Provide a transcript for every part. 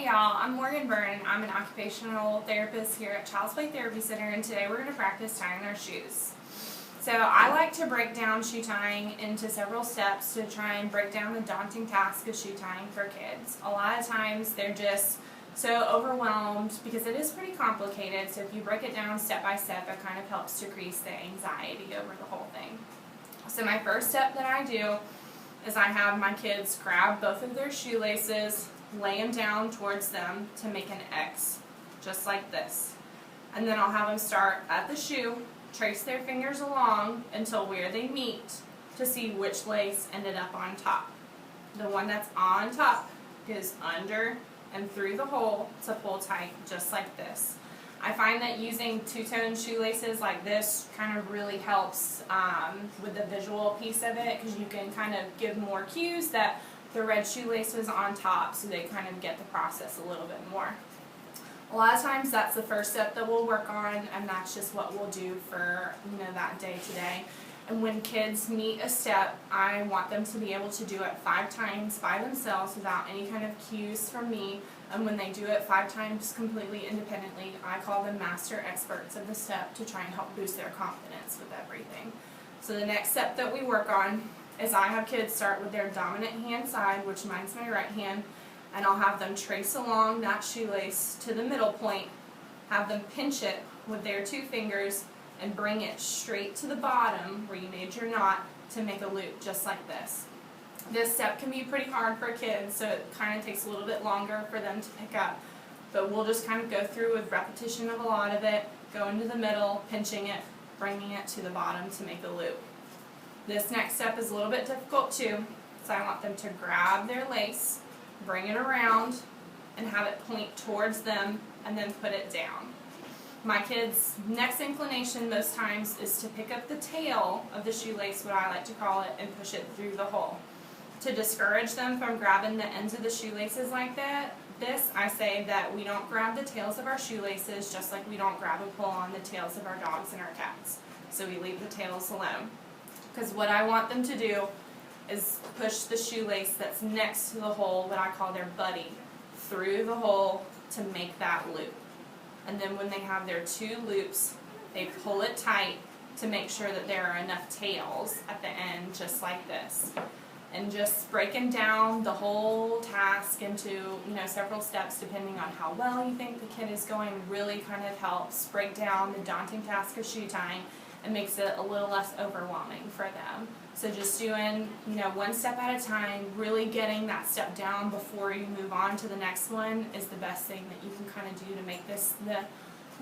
Hey y'all, I'm Morgan Byrne. I'm an occupational therapist here at Child's Play Therapy Center, and today we're going to practice tying our shoes. So I like to break down shoe tying into several steps to try and break down the daunting task of shoe tying for kids. A lot of times they're just so overwhelmed because it is pretty complicated, so if you break it down step by step, it kind of helps decrease the anxiety over the whole thing. So my first step that I do is I have my kids grab both of their shoelaces, lay them down towards them to make an X, just like this. And then I'll have them start at the shoe, trace their fingers along until where they meet to see which lace ended up on top. The one that's on top goes under and through the hole to pull tight, just like this. I find that using two-tone shoelaces like this kind of really helps with the visual piece of it, because you can kind of give more cues that the red shoelace was on top, so they kind of get the process a little bit more. A lot of times that's the first step that we'll work on, and that's just what we'll do for that day today. And when kids meet a step, I want them to be able to do it 5 times by themselves without any kind of cues from me. And when they do it 5 times completely independently, I call them master experts of the step to try and help boost their confidence with everything. So the next step that we work on is I have kids start with their dominant hand side, which mine's my right hand, and I'll have them trace along that shoelace to the middle point, have them pinch it with their 2 fingers, and bring it straight to the bottom where you made your knot to make a loop, just like this. This step can be pretty hard for kids, so it kind of takes a little bit longer for them to pick up, but we'll just kind of go through with repetition of a lot of it, go into the middle, pinching it, bringing it to the bottom to make a loop. This next step is a little bit difficult too, so I want them to grab their lace, bring it around, and have it point towards them, and then put it down. My kids' next inclination most times is to pick up the tail of the shoelace, what I like to call it, and push it through the hole. To discourage them from grabbing the ends of the shoelaces like this, I say that we don't grab the tails of our shoelaces just like we don't grab and pull on the tails of our dogs and our cats. So we leave the tails alone. Because what I want them to do is push the shoelace that's next to the hole, what I call their buddy, through the hole to make that loop. And then when they have their 2 loops, they pull it tight to make sure that there are enough tails at the end, just like this. And just breaking down the whole task into several steps depending on how well you think the kid is going really kind of helps break down the daunting task of shoe tying and makes it a little less overwhelming for them. So just doing, 1 step at a time, really getting that step down before you move on to the next one is the best thing that you can kind of do to make this the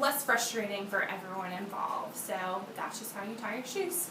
less frustrating for everyone involved. So that's just how you tie your shoes.